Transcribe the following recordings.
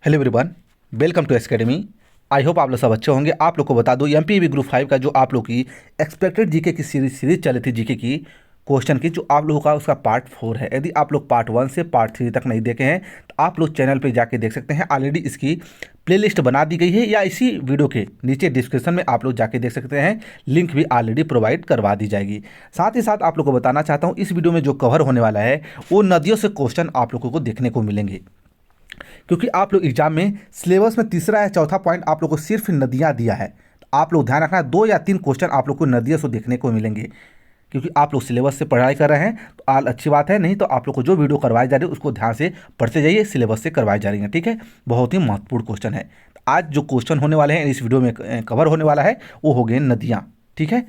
Hello everyone, welcome to academy. I hope आप लोग सब अच्छे होंगे। आप लोग को बता दूं, एमपीवी ग्रुप 5 का जो आप लोग की एक्सपेक्टेड जीके की सीरीज चली थी, जीके की क्वेश्चन की, जो आप लोगों का उसका पार्ट 4 है। यदि आप लोग पार्ट 1 से पार्ट 3 तक नहीं देखे हैं तो आप लोग चैनल पे जाके देख सकते हैं। ऑलरेडी इसकी प्लेलिस्ट बना दी गई है, या इसी वीडियो के नीचे डिस्क्रिप्शन में आप लोग जाके देख सकते हैं। लिंक भी ऑलरेडी प्रोवाइड करवा दी जाएगी। साथ ही साथ आप लोग को बताना चाहता हूँ, इस वीडियो में जो कवर होने वाला है वो नदियों से क्वेश्चन आप लोगों को देखने को मिलेंगे, क्योंकि आप लोग एग्जाम में सिलेबस में तीसरा या चौथा पॉइंट आप लोग को सिर्फ नदियाँ दिया है। तो आप लोग ध्यान रखना, 2 या 3 क्वेश्चन आप लोग को नदियों से देखने को मिलेंगे, क्योंकि आप लोग सिलेबस से पढ़ाई कर रहे हैं तो आल अच्छी बात है। नहीं तो आप लोग को जो वीडियो करवाई जा रही है उसको ध्यान से पढ़ते जाइए, सिलेबस से करवाई जा रही है। ठीक है, बहुत ही महत्वपूर्ण क्वेश्चन है। आज जो क्वेश्चन होने वाले हैं इस वीडियो में कवर होने वाला है वो हो गए नदियाँ। ठीक है,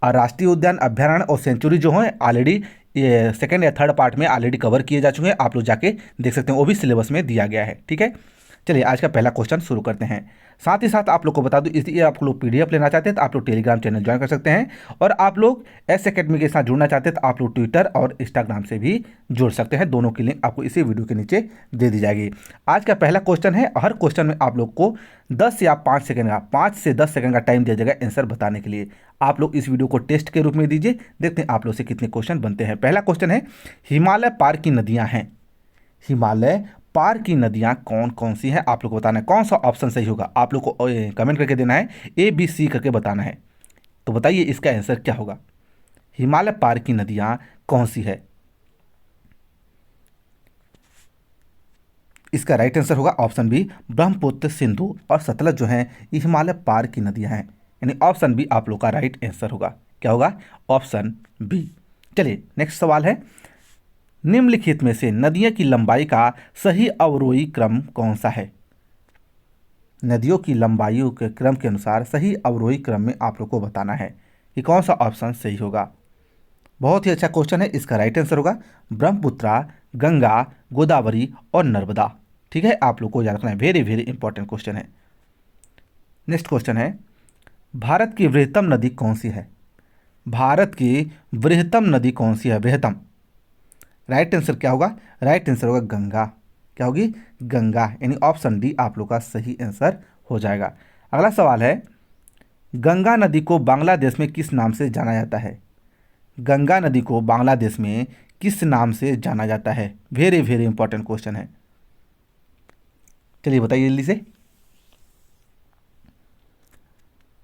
और राष्ट्रीय उद्यान, अभ्यारण्य और सेंचुरी जो हैं ऑलरेडी ये सेकंड या थर्ड पार्ट में ऑलरेडी कवर किए जा चुके हैं। आप लोग जाके देख सकते हैं, वो भी सिलेबस में दिया गया है। ठीक है, चलिए आज का पहला क्वेश्चन शुरू करते हैं। साथ ही साथ आप लोग को बता दूं, इसलिए आप लोग पीडीएफ लेना चाहते हैं तो आप लोग टेलीग्राम चैनल ज्वाइन कर सकते हैं, और आप लोग एस एकेडमी के साथ जुड़ना चाहते हैं तो आप लोग ट्विटर और इंस्टाग्राम से भी जुड़ सकते हैं। दोनों की लिंक आपको इसी वीडियो के नीचे दे दी जाएगी। आज का पहला क्वेश्चन है, हर क्वेश्चन में आप लोग को 10 या 5 सेकंड का 5 से 10 सेकंड का टाइम दिया जाएगा आंसर बताने के लिए। आप लोग इस वीडियो को टेस्ट के रूप में दीजिए, देखते हैं आप लोग से कितने क्वेश्चन बनते हैं। पहला क्वेश्चन है, हिमालय पार की नदियां हैं। हिमालय पार की नदियां कौन कौन सी हैं, आप लोग को बताना है। कौन सा ऑप्शन सही होगा आप लोग को कमेंट करके देना है, ए बी सी करके बताना है। तो बताइए इसका आंसर क्या होगा। हिमालय पार की नदियां कौन सी है? इसका राइट आंसर होगा ऑप्शन बी, ब्रह्मपुत्र, सिंधु और सतलज जो हैं ये हिमालय पार की नदियां हैं। यानी ऑप्शन बी आप लोग का राइट आंसर होगा। क्या होगा? Option B. चलिए नेक्स्ट सवाल है, निम्नलिखित में से नदियों की लंबाई का सही अवरोही क्रम कौन सा है? नदियों की लंबाई के क्रम के अनुसार सही अवरोही क्रम में आप लोग को बताना है कि कौन सा ऑप्शन सही होगा। बहुत ही अच्छा क्वेश्चन है। इसका राइट आंसर होगा ब्रह्मपुत्रा, गंगा, गोदावरी और नर्मदा। ठीक है, आप लोग को याद रखना है, वेरी वेरी इंपॉर्टेंट क्वेश्चन है। नेक्स्ट क्वेश्चन है, भारत की बृहत्तम नदी कौन सी है? भारत की बृहत्तम नदी कौन सी है? बृहत्तम, राइट आंसर क्या होगा? राइट आंसर होगा गंगा। क्या होगी? गंगा। यानी ऑप्शन डी आप लोग का सही आंसर हो जाएगा। अगला सवाल है, गंगा नदी को बांग्लादेश में किस नाम से जाना जाता है? गंगा नदी को बांग्लादेश में किस नाम से जाना जाता है? वेरी वेरी इंपॉर्टेंट क्वेश्चन है। चलिए बताइए जल्दी से।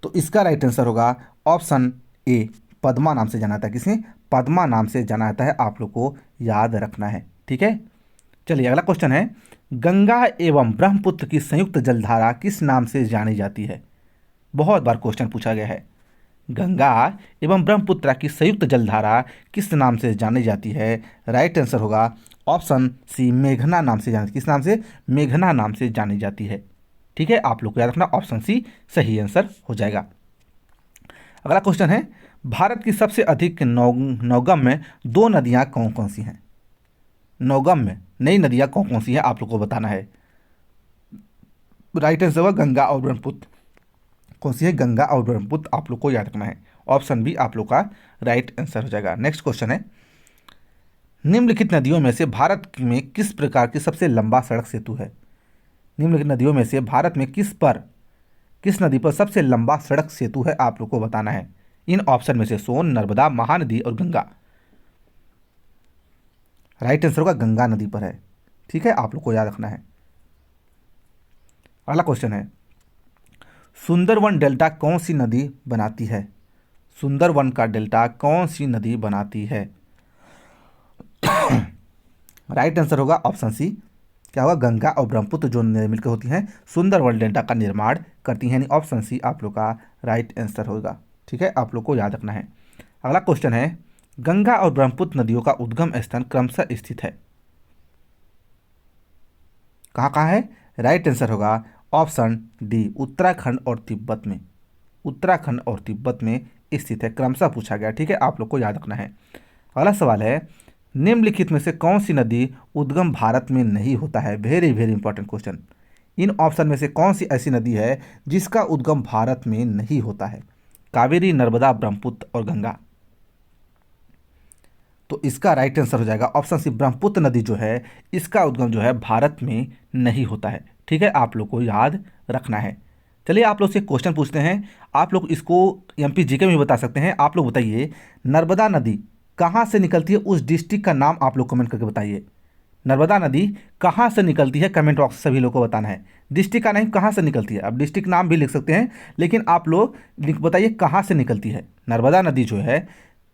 तो इसका राइट आंसर होगा ऑप्शन ए, पद्मा नाम से जाना जाता है। किसे? पद्मा नाम से जाना जाता है, आप लोग को याद रखना है। ठीक है, चलिए अगला क्वेश्चन है, गंगा एवं ब्रह्मपुत्र की संयुक्त जलधारा किस नाम से जानी जाती है? बहुत बार क्वेश्चन पूछा गया है। गंगा एवं ब्रह्मपुत्र की संयुक्त जलधारा किस नाम से जानी जाती है? राइट आंसर होगा ऑप्शन सी, मेघना नाम से जानी। किस नाम से? मेघना नाम से जानी जाती है। ठीक है, आप लोग को याद रखना, ऑप्शन सी सही आंसर हो जाएगा। अगला क्वेश्चन है, भारत की सबसे अधिक नौगम्य 2 नदियां कौन कौन सी हैं? नौगम्य नई नदियां कौन कौन सी हैं आप लोग को बताना है। राइट आंसर होगा गंगा और ब्रह्मपुत्र। कौन सी है? गंगा और ब्रह्मपुत्र, आप लोग को याद रखना है। ऑप्शन बी आप लोग का राइट आंसर हो जाएगा। नेक्स्ट क्वेश्चन है, निम्नलिखित नदियों में से भारत में किस प्रकार की सबसे लंबा सड़क सेतु है? निम्नलिखित नदियों में से भारत में किस नदी पर सबसे लंबा सड़क सेतु है, आप लोग को बताना है। इन ऑप्शन में से सोन, नर्मदा, महानदी और गंगा। राइट आंसर होगा गंगा नदी पर है। ठीक है, आप लोग को याद रखना है। अगला क्वेश्चन है, सुंदरवन डेल्टा कौन सी नदी बनाती है? सुंदरवन का डेल्टा कौन सी नदी बनाती है? राइट आंसर होगा ऑप्शन सी। क्या होगा? गंगा और ब्रह्मपुत्र जो मिलकर होती हैं सुंदरवन डेल्टा का निर्माण करती हैं। यानी ऑप्शन सी आप लोग का राइट आंसर होगा। ठीक है, आप लोग को याद रखना है। अगला क्वेश्चन है, गंगा और ब्रह्मपुत्र नदियों का उद्गम स्थान क्रमशः स्थित है? कहाँ कहाँ है? राइट आंसर होगा ऑप्शन डी, उत्तराखंड और तिब्बत में। उत्तराखंड और तिब्बत में स्थित है, क्रमशः पूछा गया। ठीक है, आप लोग को याद रखना है। अगला सवाल है, निम्नलिखित में से कौन सी नदी उद्गम भारत में नहीं होता है? Very very important question. इन ऑप्शन में से कौन सी ऐसी नदी है जिसका उद्गम भारत में नहीं होता है? कावेरी, नर्मदा, ब्रह्मपुत्र और गंगा। तो इसका राइट आंसर हो जाएगा ऑप्शन सी, ब्रह्मपुत्र नदी जो है इसका उद्गम जो है भारत में नहीं होता है। ठीक है, आप लोग को याद रखना है। चलिए आप लोग से क्वेश्चन पूछते हैं, आप लोग इसको एमपी जीके में बता सकते हैं। आप लोग बताइए, नर्मदा नदी कहाँ से निकलती है, उस डिस्ट्रिक्ट का नाम आप लोग कमेंट करके बताइए। नर्मदा नदी कहाँ से निकलती है, कमेंट बॉक्स सभी लोग को बताना है। डिस्ट्रिक्ट का नहीं, कहाँ से निकलती है। अब डिस्ट्रिक्ट नाम भी लिख सकते हैं, लेकिन आप लोग बताइए कहाँ से निकलती है। नर्मदा नदी जो है,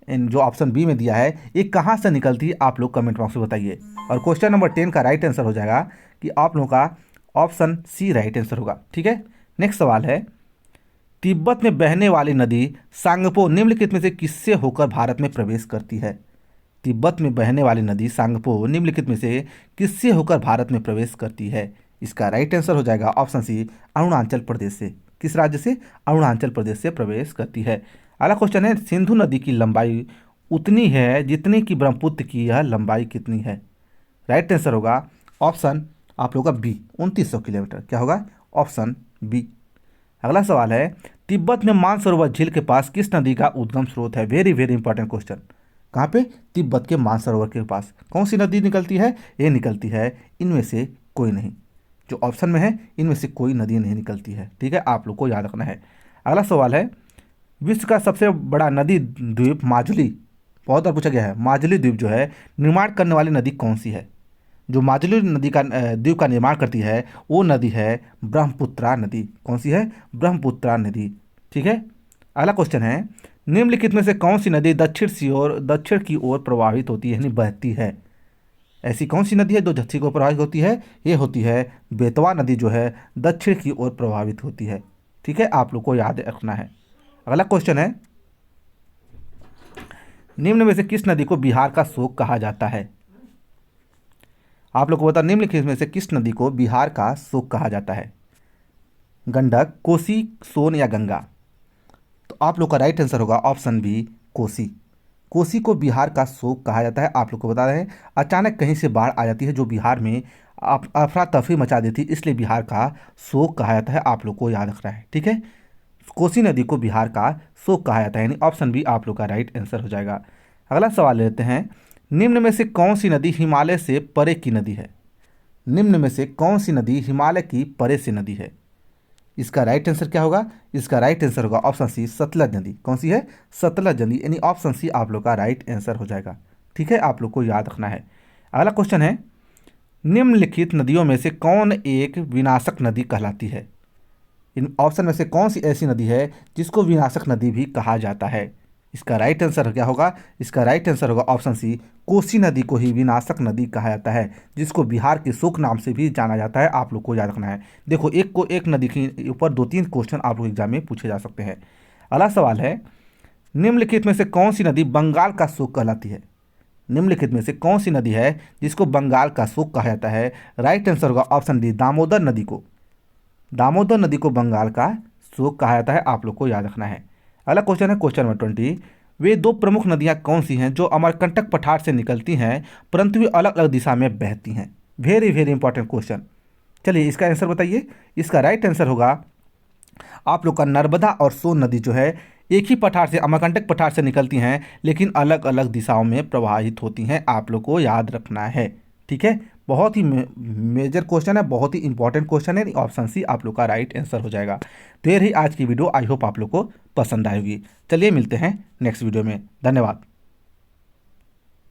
जो ऑप्शन बी में दिया है, ये कहाँ से निकलती है, आप लोग कमेंट बॉक्स में बताइए। और क्वेश्चन नंबर 10 का राइट आंसर हो जाएगा कि आप लोगों का ऑप्शन सी राइट आंसर होगा। ठीक है, नेक्स्ट सवाल है, तिब्बत में बहने वाली नदी सांगपो निम्नलिखित में से किससे होकर भारत में प्रवेश करती है। तिब्बत में बहने वाली नदी सांगपो निम्नलिखित में से किससे होकर भारत में प्रवेश करती है। इसका राइट आंसर हो जाएगा ऑप्शन सी, अरुणाचल प्रदेश से। किस राज्य से, अरुणाचल प्रदेश से प्रवेश करती है। अगला क्वेश्चन है, सिंधु नदी की लंबाई उतनी है जितनी कि ब्रह्मपुत्र की यह लंबाई कितनी है। राइट आंसर होगा ऑप्शन आप लोगों का बी, 2900 किलोमीटर। क्या होगा, ऑप्शन बी। अगला सवाल है, तिब्बत में मानसरोवर झील के पास किस नदी का उद्गम स्रोत है। Very very important question. कहाँ पे, तिब्बत के मानसरोवर के पास कौन सी नदी निकलती है, ये निकलती है इनमें से कोई नहीं। जो ऑप्शन में है इनमें से कोई नदी नहीं निकलती है। ठीक है, आप लोग को याद रखना है। अगला सवाल है, विश्व का सबसे बड़ा नदी द्वीप माजुली, बहुत बार पूछा गया है, माजुली द्वीप जो है निर्माण करने वाली नदी कौन सी है। जो माजुली नदी का द्वीप का निर्माण करती है वो नदी है ब्रह्मपुत्रा नदी। कौन सी है, ब्रह्मपुत्रा नदी। ठीक है, अगला क्वेश्चन है, निम्नलिखित में से कौन सी नदी दक्षिण की ओर प्रवाहित होती है, यानी बहती है। ऐसी कौन सी नदी है जो दक्षिण की ओर प्रवाहित होती है, ये होती है बेतवा नदी जो है दक्षिण की ओर प्रवाहित होती है। ठीक है, आप लोग को याद रखना है। अगला क्वेश्चन है, निम्न में से किस नदी को बिहार का शोक कहा जाता है। आप लोग को बता, निम्नलिखित में से किस नदी को बिहार का शोक कहा जाता है। गंडक, कोसी, सोन या गंगा। तो आप लोग का राइट आंसर होगा ऑप्शन बी, कोसी। कोसी को बिहार का शोक कहा जाता है। आप लोग को बता रहे हैं, अचानक कहीं से बाढ़ आ जाती है जो बिहार में अफरा तफरी मचा देती, इसलिए बिहार का शोक कहा जाता है। आप लोग को याद रखना है। ठीक है, कोसी नदी को बिहार का शोक कहा जाता है, यानी ऑप्शन बी आप लोग का राइट आंसर हो जाएगा। अगला सवाल लेते हैं, निम्न में से कौन सी नदी हिमालय से परे की नदी है। निम्न में से कौन सी नदी हिमालय की परे से नदी है। इसका राइट आंसर क्या होगा, इसका राइट आंसर होगा ऑप्शन सी, सतलज नदी। कौन सी है, सतलज नदी, यानी ऑप्शन सी आप लोग का राइट आंसर हो जाएगा। ठीक है, आप लोग को याद रखना है। अगला क्वेश्चन है, निम्नलिखित नदियों में से कौन एक विनाशक नदी कहलाती है। इन ऑप्शन में से कौन सी ऐसी नदी है जिसको विनाशक नदी भी कहा जाता है। इसका राइट आंसर क्या होगा, इसका राइट आंसर होगा ऑप्शन सी, कोसी नदी को ही विनाशक नदी कहा जाता है, जिसको बिहार के शोक नाम से भी जाना जाता है। आप लोग को याद रखना है। देखो, एक को एक नदी के ऊपर 2-3 क्वेश्चन आप लोग एग्जाम में पूछे जा सकते हैं। अगला सवाल है, निम्नलिखित में से कौन सी नदी बंगाल का शोक कहलाती है। निम्नलिखित में से कौन सी नदी है जिसको बंगाल का शोक कहा जाता है। राइट आंसर होगा ऑप्शन डी, दामोदर नदी को। दामोदर नदी को बंगाल का शोक कहा जाता है। आप लोग को याद रखना है। अगला क्वेश्चन है क्वेश्चन नंबर 20, वे दो प्रमुख नदियां कौन सी हैं जो अमरकंटक पठार से निकलती हैं परंतु वे अलग अलग दिशा में बहती हैं। Very very important question. चलिए इसका आंसर बताइए। इसका राइट आंसर होगा आप लोग का नर्मदा और सोन नदी जो है एक ही पठार से, अमरकंटक पठार से निकलती हैं, लेकिन अलग अलग दिशाओं में प्रवाहित होती हैं। आप लोग को याद रखना है। ठीक है, बहुत ही मेजर क्वेश्चन है, बहुत ही इंपॉर्टेंट क्वेश्चन है। ऑप्शन सी आप लोग का राइट आंसर हो जाएगा। तो ये रही आज की वीडियो। आई होप आप लोग को पसंद आएगी। चलिए मिलते हैं नेक्स्ट वीडियो में। धन्यवाद।